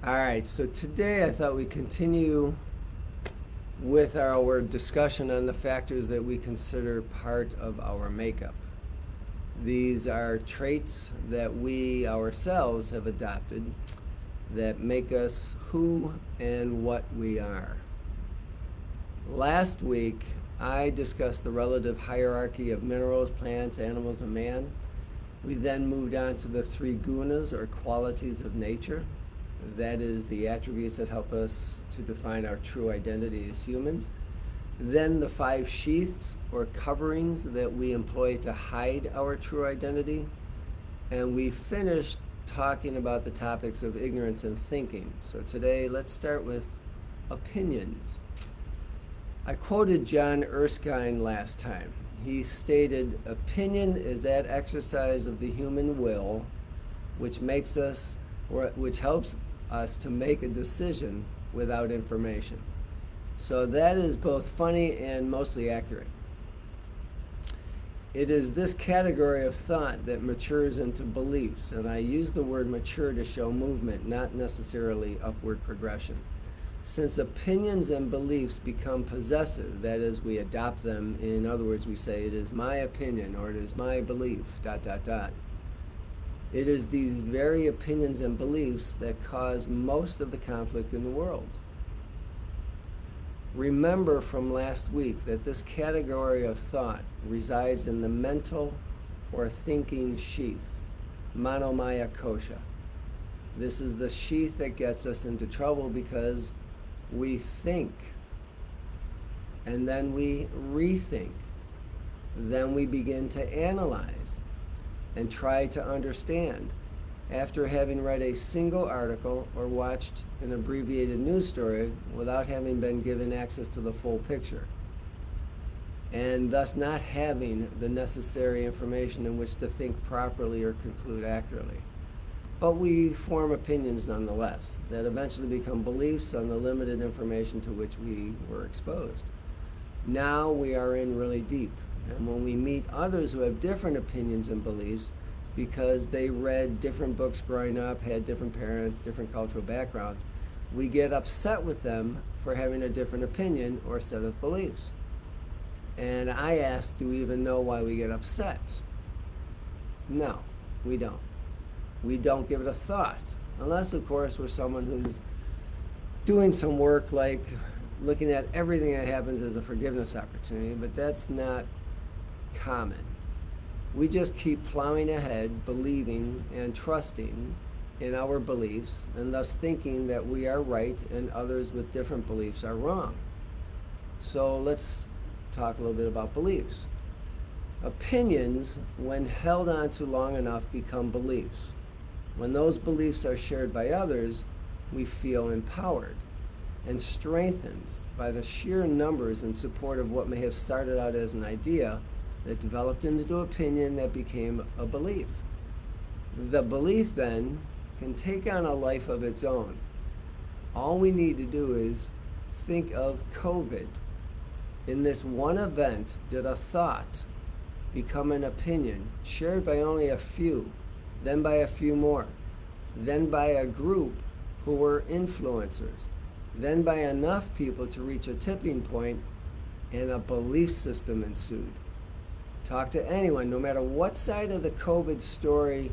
All right, so today I thought we'd continue with our discussion on the factors that we consider part of our makeup. These are traits that we ourselves have adopted that make us who and what we are. Last week, I discussed the relative hierarchy of minerals, plants, animals, and man. We then moved on to the three gunas, or qualities of nature. That is the attributes that help us to define our true identity as humans. Then the five sheaths, or coverings, that we employ to hide our true identity. And we finished talking about the topics of ignorance and thinking. So today, let's start with opinions. I quoted John Erskine last time. He stated, "Opinion is that exercise of the human will which helps us to make a decision without information." So that is both funny and mostly accurate. It is this category of thought that matures into beliefs, and I use the word mature to show movement, not necessarily upward progression. Since opinions and beliefs become possessive, that is, we adopt them, in other words, we say, it is my opinion, or it is my belief, ... It is these very opinions and beliefs that cause most of the conflict in the world. Remember from last week that this category of thought resides in the mental or thinking sheath, manomaya kosha. This is the sheath that gets us into trouble because we think, and then we rethink, then we begin to analyze and try to understand after having read a single article or watched an abbreviated news story without having been given access to the full picture, and thus not having the necessary information in which to think properly or conclude accurately. But we form opinions nonetheless that eventually become beliefs on the limited information to which we were exposed. Now we are in really deep. And when we meet others who have different opinions and beliefs because they read different books growing up, had different parents, different cultural backgrounds, we get upset with them for having a different opinion or set of beliefs. And I ask, do we even know why we get upset? No, we don't. We don't give it a thought. Unless, of course, we're someone who's doing some work like looking at everything that happens as a forgiveness opportunity, but that's not common. We just keep plowing ahead, believing and trusting in our beliefs, and thus thinking that we are right and others with different beliefs are wrong. So let's talk a little bit about beliefs. Opinions, when held on to long enough, become beliefs. When those beliefs are shared by others, we feel empowered and strengthened by the sheer numbers in support of what may have started out as an idea that developed into an opinion that became a belief. The belief then can take on a life of its own. All we need to do is think of COVID. In this one event, did a thought become an opinion shared by only a few, then by a few more, then by a group who were influencers, then by enough people to reach a tipping point, and a belief system ensued. Talk to anyone, no matter what side of the COVID story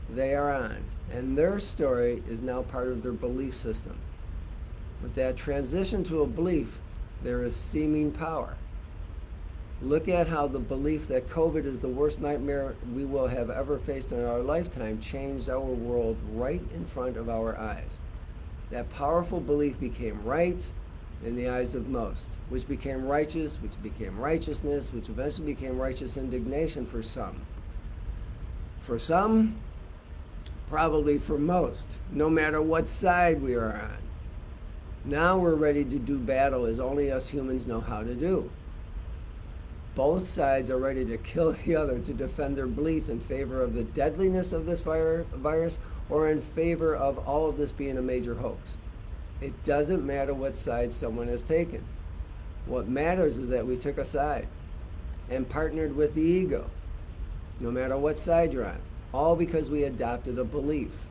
they are on, and their story is now part of their belief system. With that transition to a belief, there is seeming power. Look at how the belief that COVID is the worst nightmare we will have ever faced in our lifetime changed our world right in front of our eyes. That powerful belief became right in the eyes of most, which became righteous, which became righteousness, which eventually became righteous indignation for some. For some, probably for most, no matter what side we are on. Now we're ready to do battle as only us humans know how to do. Both sides are ready to kill the other to defend their belief in favor of the deadliness of this virus or in favor of all of this being a major hoax. It doesn't matter what side someone has taken. What matters is that we took a side and partnered with the ego, no matter what side you're on, all because we adopted a belief.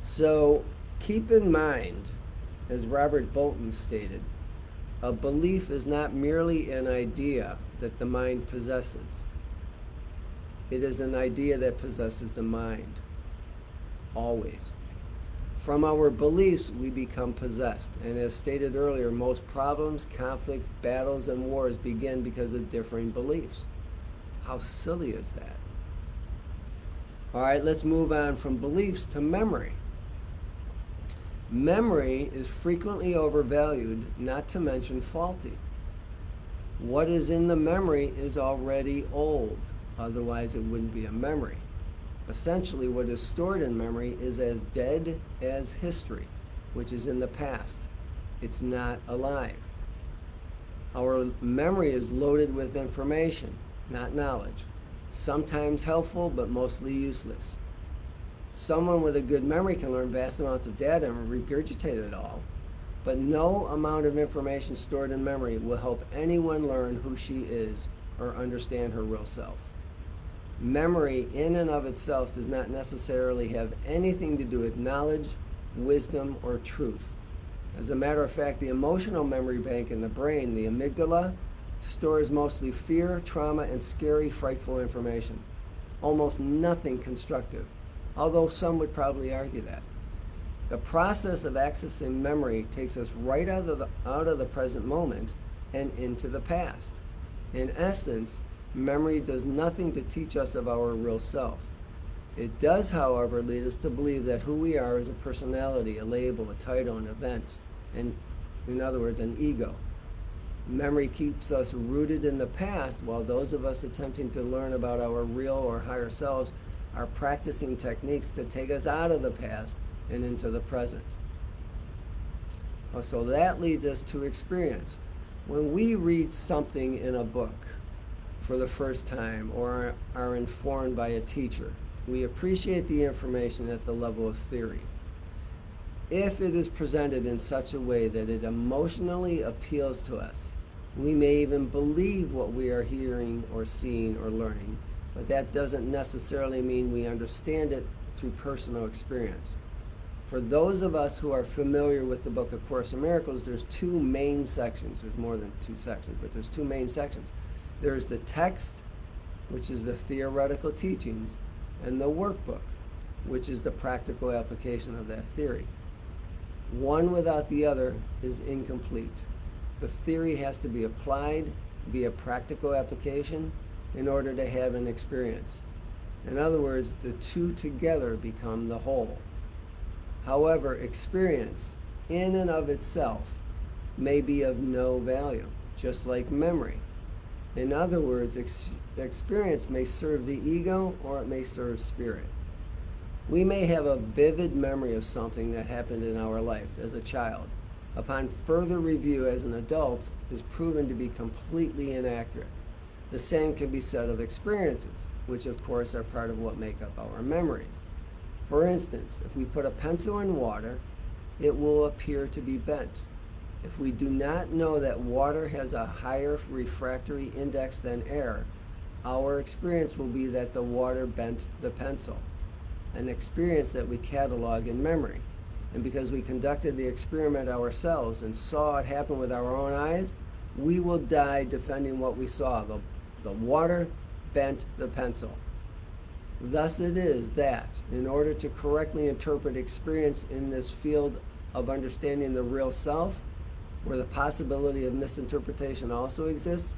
So Keep in mind, as Robert Bolton stated, a belief is not merely an idea that the mind possesses. It is an idea that possesses the mind. Always. From our beliefs, we become possessed. And as stated earlier, most problems, conflicts, battles, and wars begin because of differing beliefs. How silly is that? All right, let's move on from beliefs to memory. Memory is frequently overvalued, not to mention faulty. What is in the memory is already old. Otherwise, it wouldn't be a memory. Essentially, what is stored in memory is as dead as history, which is in the past. It's not alive. Our memory is loaded with information, not knowledge. Sometimes helpful, but mostly useless. Someone with a good memory can learn vast amounts of data and regurgitate it all, but no amount of information stored in memory will help anyone learn who she is or understand her real self. Memory in and of itself does not necessarily have anything to do with knowledge, wisdom, or truth. As a matter of fact, the emotional memory bank in the brain, the amygdala, stores mostly fear, trauma, and scary, frightful information. Almost nothing constructive, although some would probably argue that. The process of accessing memory takes us right out of the present moment and into the past. In essence, memory does nothing to teach us of our real self. It does, however, lead us to believe that who we are is a personality, a label, a title, an event, and, in other words, an ego. Memory keeps us rooted in the past, while those of us attempting to learn about our real or higher selves are practicing techniques to take us out of the past and into the present. So that leads us to experience. When we read something in a book for the first time or are informed by a teacher, we appreciate the information at the level of theory. If it is presented in such a way that it emotionally appeals to us, we may even believe what we are hearing or seeing or learning, but that doesn't necessarily mean we understand it through personal experience. For those of us who are familiar with the book A Course in Miracles, there's two main sections. There's more than two sections, but there's two main sections. There's the text, which is the theoretical teachings, and the workbook, which is the practical application of that theory. One without the other is incomplete. The theory has to be applied via practical application in order to have an experience. In other words, the two together become the whole. However, experience in and of itself may be of no value, just like memory. In other words, experience may serve the ego or it may serve spirit. We may have a vivid memory of something that happened in our life as a child. Upon further review as an adult, is proven to be completely inaccurate. The same can be said of experiences, which of course are part of what make up our memories. For instance, if we put a pencil in water, it will appear to be bent. If we do not know that water has a higher refractory index than air, our experience will be that the water bent the pencil, an experience that we catalog in memory. And because we conducted the experiment ourselves and saw it happen with our own eyes, we will die defending what we saw. The water bent the pencil. Thus it is that, in order to correctly interpret experience in this field of understanding the real self, where the possibility of misinterpretation also exists,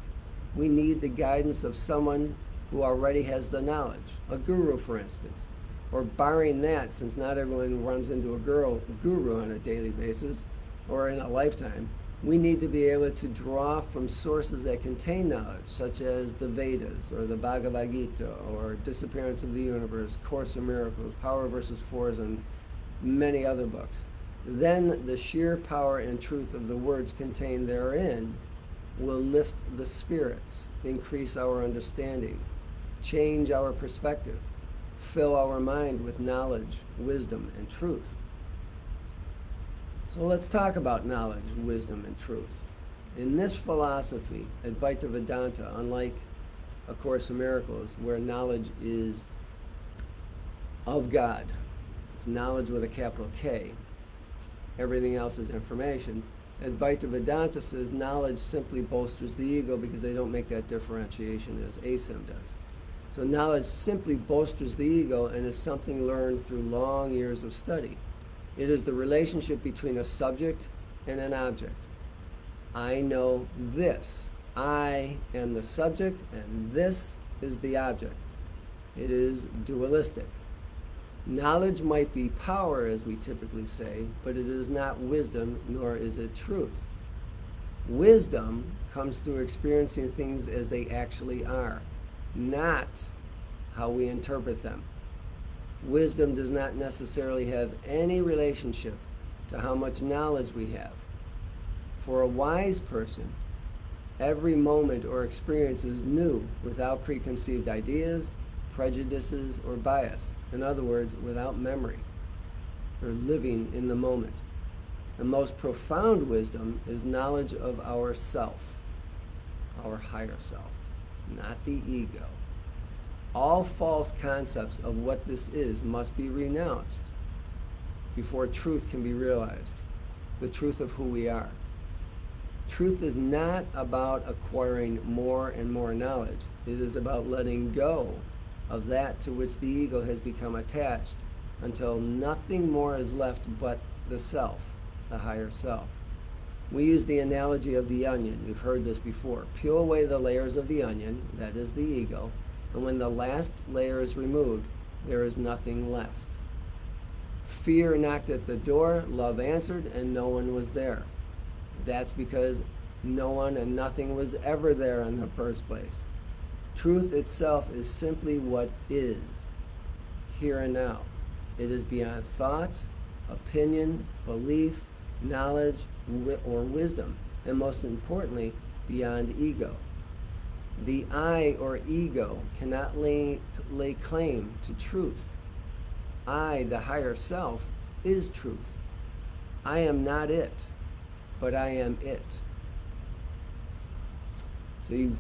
we need the guidance of someone who already has the knowledge, a guru, for instance. Or barring that, since not everyone runs into a guru on a daily basis or in a lifetime, we need to be able to draw from sources that contain knowledge, such as the Vedas or the Bhagavad Gita or Disappearance of the Universe, Course in Miracles, Power versus Force, and many other books. Then the sheer power and truth of the words contained therein will lift the spirits, increase our understanding, change our perspective, fill our mind with knowledge, wisdom, and truth. So let's talk about knowledge, wisdom, and truth. In this philosophy, Advaita Vedanta, unlike A Course in Miracles, where knowledge is of God, it's knowledge with a capital K, everything else is information. Advaita Vedanta says knowledge simply bolsters the ego because they don't make that differentiation as ASIM does. So knowledge simply bolsters the ego and is something learned through long years of study. It is the relationship between a subject and an object. I know this. I am the subject and this is the object. It is dualistic. Knowledge might be power, as we typically say, but it is not wisdom, nor is it truth. Wisdom comes through experiencing things as they actually are, not how we interpret them. Wisdom does not necessarily have any relationship to how much knowledge we have. For a wise person, every moment or experience is new, without preconceived ideas, prejudices, or bias. In other words, without memory, or living in the moment. The most profound wisdom is knowledge of our self, our higher self, not the ego. All false concepts of what this is must be renounced before truth can be realized, the truth of who we are. Truth is not about acquiring more and more knowledge. It is about letting go of that to which the ego has become attached until nothing more is left but the self, the higher self. We use the analogy of the onion. You've heard this before. Peel away the layers of the onion, that is the ego, and when the last layer is removed, there is nothing left. Fear knocked at the door, love answered, and no one was there. That's because no one and nothing was ever there in the first place. Truth itself is simply what is, here and now. It is beyond thought, opinion, belief, knowledge, or wisdom, and most importantly, beyond ego. The I or ego cannot lay claim to truth. I, the higher self, is truth. I am not it, but I am it. So you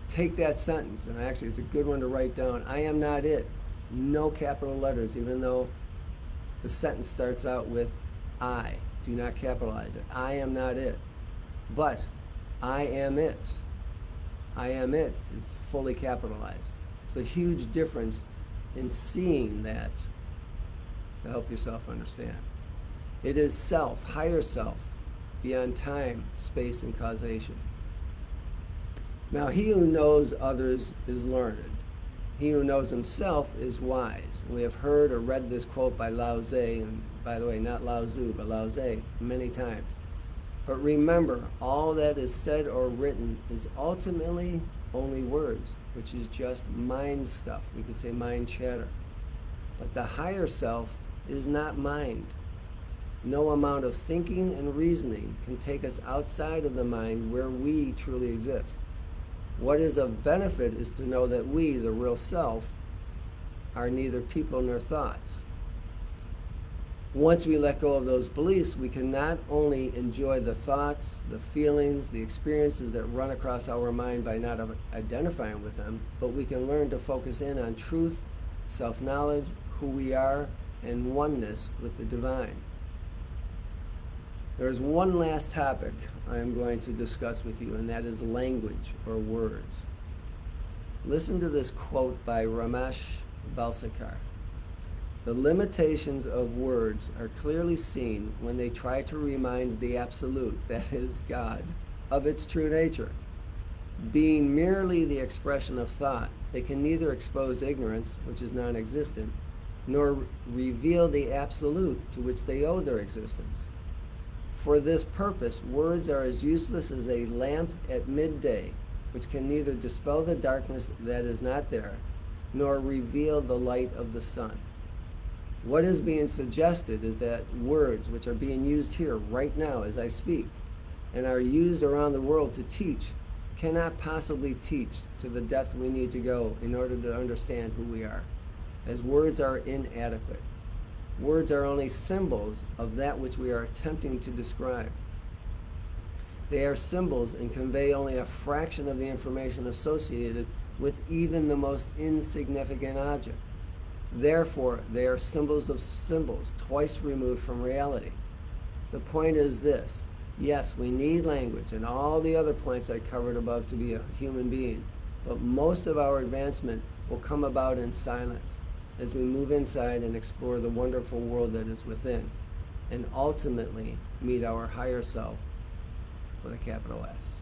take that sentence, and actually it's a good one to write down. I am not it. No capital letters, even though the sentence starts out with I. Do not capitalize it. I am not it. But I am it. I am it is fully capitalized. It's a huge difference in seeing that to help yourself understand. It is self, higher self, beyond time, space, and causation. Now, he who knows others is learned. He who knows himself is wise. We have heard or read this quote by Lao Tzu, and by the way, not Lao Tzu, but Lao Tzu, many times. But remember, all that is said or written is ultimately only words, which is just mind stuff. We could say mind chatter. But the higher self is not mind. No amount of thinking and reasoning can take us outside of the mind where we truly exist. What is of benefit is to know that we, the real self, are neither people nor thoughts. Once we let go of those beliefs, we can not only enjoy the thoughts, the feelings, the experiences that run across our mind by not identifying with them, but we can learn to focus in on truth, self-knowledge, who we are, and oneness with the divine. There's one last topic I am going to discuss with you, and that is language or words. Listen to this quote by Ramesh Balsekar. The limitations of words are clearly seen when they try to remind the Absolute, that is God, of its true nature. Being merely the expression of thought, they can neither expose ignorance, which is non-existent, nor reveal the Absolute to which they owe their existence. For this purpose, words are as useless as a lamp at midday, which can neither dispel the darkness that is not there, nor reveal the light of the sun. What is being suggested is that words, which are being used here right now as I speak, and are used around the world to teach, cannot possibly teach to the depth we need to go in order to understand who we are, as words are inadequate. Words are only symbols of that which we are attempting to describe. They are symbols and convey only a fraction of the information associated with even the most insignificant object. Therefore, they are symbols of symbols, twice removed from reality. The point is this. Yes, we need language and all the other points I covered above to be a human being, but most of our advancement will come about in silence as we move inside and explore the wonderful world that is within, and ultimately meet our higher self with a capital S.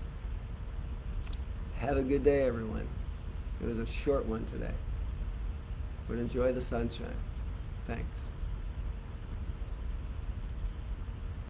Have a good day, everyone. It was a short one today, but enjoy the sunshine. Thanks.